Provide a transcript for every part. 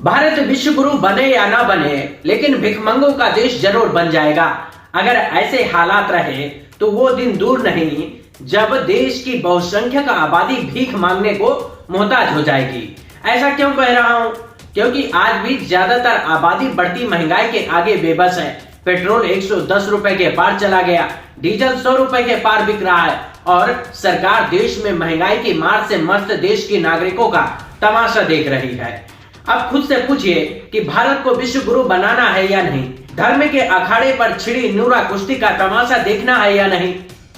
भारत विश्व गुरु बने या ना बने, लेकिन भिखमंगों का देश जरूर बन जाएगा। अगर ऐसे हालात रहे तो वो दिन दूर नहीं जब देश की बहुसंख्यक आबादी भीख मांगने को मोहताज हो जाएगी। ऐसा क्यों कह रहा हूं? क्योंकि आज भी ज्यादातर आबादी बढ़ती महंगाई के आगे बेबस है। पेट्रोल 110 रुपए के पार चला गया, डीजल 100 रुपए के पार बिक रहा है और सरकार देश में महंगाई की मार से मस्त देश के नागरिकों का तमाशा देख रही है। अब खुद से पूछिए कि भारत को विश्व गुरु बनाना है या नहीं? धर्म के अखाड़े पर छिड़ी नूरा कुश्ती का तमाशा देखना है या नहीं?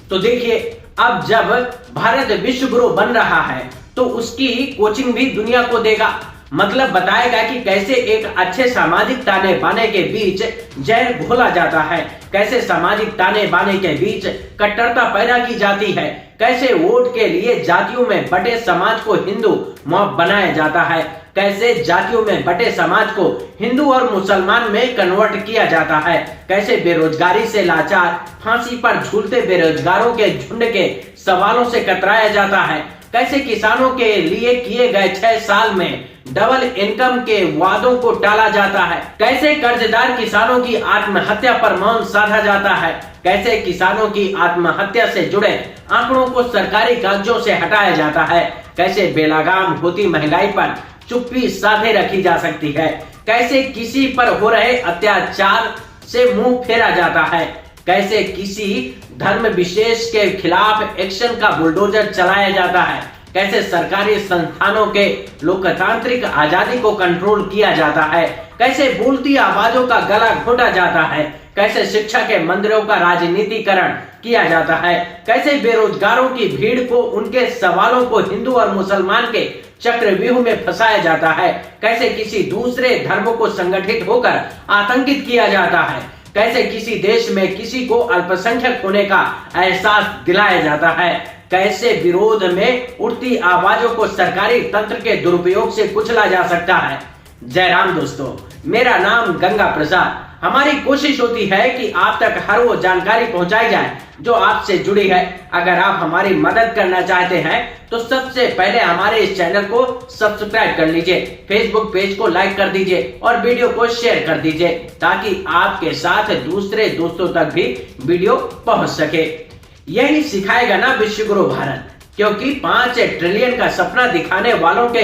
तो देखिए, अब जब भारत विश्व गुरु बन रहा है तो उसकी कोचिंग भी दुनिया को देगा। मतलब बताएगा कि कैसे एक अच्छे सामाजिक ताने बाने के बीच जहर घोला जाता है, कैसे सामाजिक ताने बाने के बीच कट्टरता पैदा की जाती है, कैसे वोट के लिए जातियों में बटे समाज को हिंदू मॉब बनाया जाता है, कैसे जातियों में बटे समाज को हिंदू और मुसलमान में कन्वर्ट किया जाता है, कैसे बेरोजगारी से लाचार फांसी पर झूलते बेरोजगारों के झुंड के सवालों से कतराया जाता है, कैसे किसानों के लिए किए गए 6 साल में डबल इनकम के वादों को टाला जाता है, कैसे कर्जदार किसानों की आत्महत्या पर मौन साधा जाता है, कैसे किसानों की आत्महत्या से जुड़े आंकड़ों को सरकारी कागजों से हटाया जाता है, कैसे बेलगाम होती महंगाई पर चुप्पी साधे रखी जा सकती है, कैसे किसी पर हो रहे अत्याचार से मुंह फेरा जाता है, कैसे किसी धर्म विशेष के खिलाफ एक्शन का बुलडोजर चलाया जाता है, कैसे सरकारी संस्थानों के लोकतांत्रिक आजादी को कंट्रोल किया जाता है, कैसे बोलती आवाजों का गला घोटा जाता है, कैसे शिक्षा के मंदिरों का राजनीतिकरण किया जाता है, कैसे बेरोजगारों की भीड़ को उनके सवालों को हिंदू और मुसलमान के चक्रव्यूह में फंसाया जाता है, कैसे किसी दूसरे धर्म को संगठित होकर आतंकित किया जाता है, कैसे किसी देश में किसी को अल्पसंख्यक होने का एहसास दिलाया जाता है, कैसे विरोध में उठती आवाजों को सरकारी तंत्र के दुरुपयोग से कुचला जा सकता है। जय राम दोस्तों, मेरा नाम गंगा प्रसाद। हमारी कोशिश होती है कि आप तक हर वो जानकारी पहुंचाई जाए जो आपसे जुड़ी है। अगर आप हमारी मदद करना चाहते हैं तो सबसे पहले हमारे इस चैनल को सब्सक्राइब कर लीजिए, फेसबुक पेज को लाइक कर दीजिए और वीडियो को शेयर कर दीजिए ताकि आपके साथ दूसरे दोस्तों तक भी वीडियो पहुंच सके। यही सिखाएगा ना विश्व गुरु भारत, क्योंकि 5 ट्रिलियन का सपना दिखाने वालों के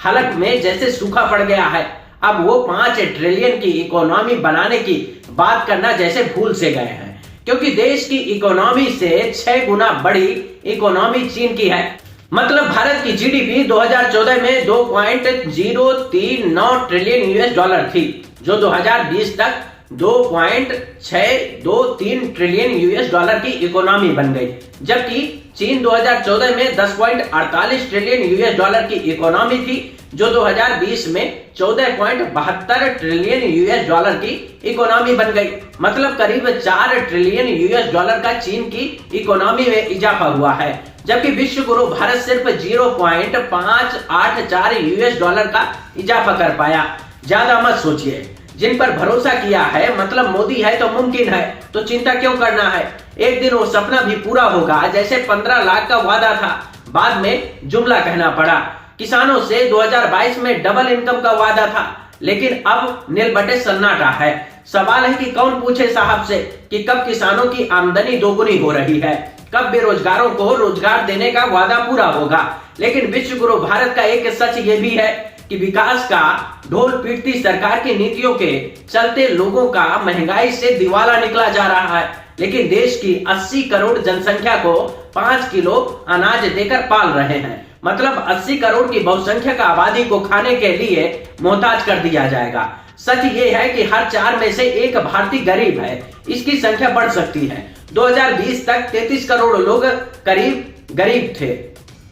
हलक में जैसे सूखा पड़ गया है। अब वो 5 ट्रिलियन की इकोनॉमी बनाने की बात करना जैसे भूल से गए हैं, क्योंकि देश की इकोनॉमी से 6 गुना बड़ी इकोनॉमी चीन की है। मतलब भारत की जीडीपी 2014 में 2.039 ट्रिलियन यूएस डॉलर थी, जो 2020 तक 2.623 ट्रिलियन यूएस डॉलर की इकोनॉमी बन गई, जबकि चीन 2014 में 10.48 ट्रिलियन यूएस डॉलर की इकोनॉमी थी, जो 2020 में 14.72 ट्रिलियन यूएस डॉलर की इकोनॉमी बन गई। मतलब करीब 4 ट्रिलियन यूएस डॉलर का चीन की इकोनॉमी में इजाफा हुआ है, जबकि विश्व गुरु भारत सिर्फ 0.584 यूएस डॉलर का इजाफा कर पाया। ज्यादा मत सोचिए, जिन पर भरोसा किया है, मतलब मोदी है तो मुमकिन है, तो चिंता क्यों करना है? एक दिन वो सपना भी पूरा होगा। जैसे 15 लाख का वादा था, बाद में जुमला कहना पड़ा। किसानों से 2022 में डबल इनकम का वादा था, लेकिन अब नील बटे सन्नाटा है। सवाल है कि कौन पूछे साहब से कि कब किसानों की आमदनी दोगुनी हो रही है, कब बेरोजगारों को रोजगार देने का वादा पूरा होगा। लेकिन विश्व गुरु भारत का एक सच ये भी है कि विकास का ढोल पीटती सरकार की नीतियों के चलते लोगों का महंगाई से दिवाला निकला जा रहा है, लेकिन देश की 80 करोड़ जनसंख्या को 5 किलो अनाज देकर पाल रहे हैं। मतलब 80 करोड़ की बहुसंख्यक आबादी को खाने के लिए मोहताज कर दिया जाएगा। सच ये है कि हर 4 में से 1 भारतीय गरीब है। इसकी संख्या बढ़ सकती है। 2020 तक 33 करोड़ लोग करीब गरीब थे।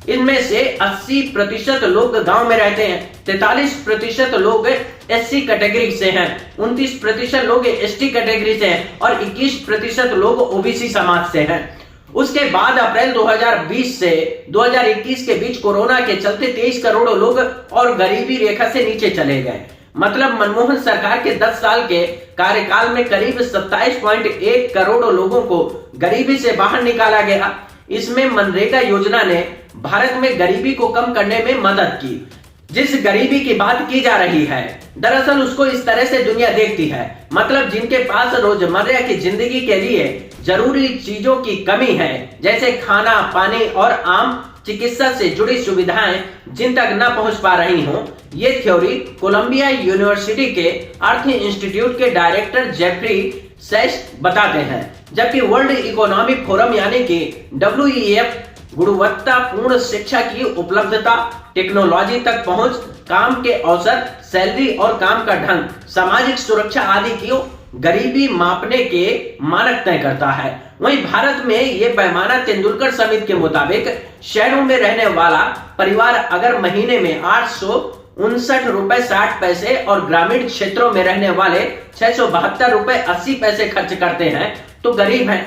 इनमें से 80% लोग गांव में रहते हैं, 43% लोग एससी कैटेगरी से हैं, 29% लोग एसटी कैटेगरी से हैं और 21% लोग ओबीसी समाज से हैं। उसके बाद अप्रैल 2020 से 2021 के बीच कोरोना के चलते 23 करोड़ लोग और गरीबी रेखा से नीचे चले गए। मतलब मनमोहन सरकार के 10 साल के कार्यकाल में करीब 27.1 करोड़ लोगों को गरीबी से बाहर निकाला गया। इसमें मनरेगा योजना ने भारत में गरीबी को कम करने में मदद की। जिस गरीबी की बात की जा रही है, दरअसल उसको इस तरह से दुनिया देखती है, मतलब जिनके पास रोजमर्रा की जिंदगी के लिए जरूरी चीजों की कमी है, जैसे खाना, पानी और आम चिकित्सा से जुड़ी सुविधाएं जिन तक न पहुंच पा रही हों। ये थ्योरी कोलंबिया यूनिवर्सिटी के अर्थ इंस्टीट्यूट के डायरेक्टर जेफरी सेश बताते हैं, जबकि वर्ल्ड इकोनॉमिक फोरम यानी कि WEF गुणवत्तापूर्ण शिक्षा की उपलब्धता, टेक्नोलॉजी तक पहुंच, काम के अवसर, सैलरी और काम का ढंग, सामाजिक सुरक्षा आदि की गरीबी मापने के मानक तय करता है। वहीं भारत में ये पैमाना तेंदुलकर समिति के मुताबिक शहरों में रहने वाला परिवार अगर महीने में 859 रुपए 60 पैसे और ग्रामीण क्षेत्रों में रहने वाले 672 रुपए 80 पैसे खर्च करते हैं तो गरीब हैं।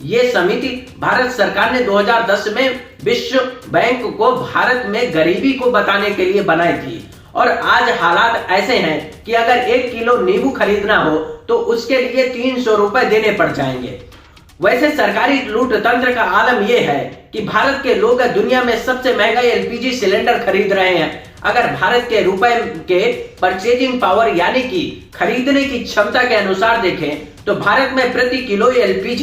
ये समिति भारत सरकार ने 2010 में विश्व बैंक को भारत में गरीबी को बताने के लिए बनाई थी, और आज हालात ऐसे हैं कि अगर 1 किलो नींबू खरीदना हो तो उसके लिए 300 रुपए देने पड़ जाएंगे। वैसे सरकारी लूट तंत्र का आलम यह है कि भारत के लोग दुनिया में सबसे महंगा LPG सिलेंडर खरीद रहे हैं। अगर भारत के रुपए के परचेजिंग पावर यानी कि खरीदने की क्षमता के अनुसार देखें तो भारत में प्रति किलो LPG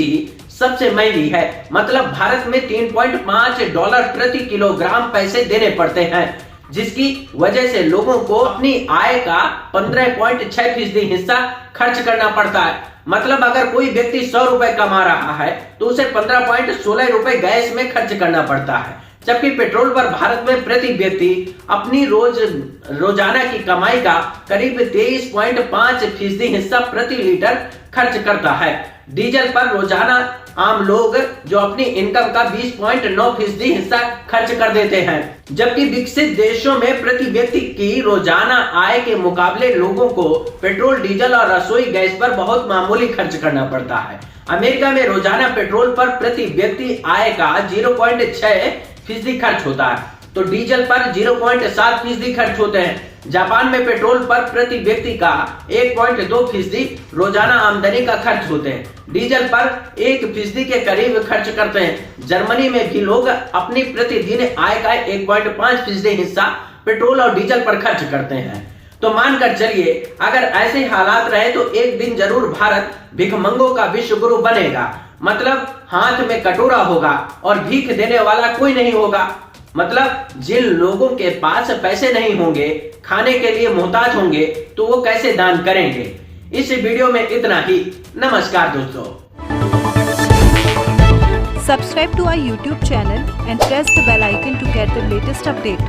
सबसे महंगी है, मतलब भारत में $3.5 प्रति किलोग्राम पैसे देने पड़ते हैं, जिसकी वजह से लोगों को अपनी आय का 15.6% हिस्सा खर्च करना पड़ता है। मतलब अगर कोई व्यक्ति 100 रुपए कमा रहा है तो उसे 15.16 रुपए गैस में खर्च करना पड़ता है, जबकि पेट्रोल पर भारत में प्रति व्यक्ति अपनी रोजाना की कमाई का करीब 23.5% हिस्सा प्रति लीटर खर्च करता है। डीजल पर रोजाना आम लोग जो अपनी इनकम का 20.9% हिस्सा खर्च कर देते हैं, जबकि विकसित देशों में प्रति व्यक्ति की रोजाना आय के मुकाबले लोगों को पेट्रोल, डीजल और रसोई गैस पर बहुत मामूली खर्च करना पड़ता है। अमेरिका में रोजाना पेट्रोल पर प्रति व्यक्ति आय का 0.6% खर्च होता है, तो डीजल पर 0.7% खर्च होते हैं। जापान में पेट्रोल पर प्रति व्यक्ति का 1.2% रोजाना आमदनी का खर्च होते हैं। डीजल पर 1% के करीब खर्च करते हैं। जर्मनी में भी लोग अपनी प्रतिदिन आय का 1.5% हिस्सा पेट्रोल और डीजल पर खर्च करते हैं। तो मानकर चलिए अगर ऐसे हालात रहे तो एक दिन जरूर भारत भिखमंगों का विश्व गुरु बनेगा, मतलब हाथ में कटोरा होगा और भीख देने वाला कोई नहीं होगा। मतलब जिन लोगों के पास पैसे नहीं होंगे, खाने के लिए मोहताज होंगे, तो वो कैसे दान करेंगे। इस वीडियो में इतना ही। नमस्कार दोस्तों। Subscribe to our YouTube channel and press the bell icon to get the latest update.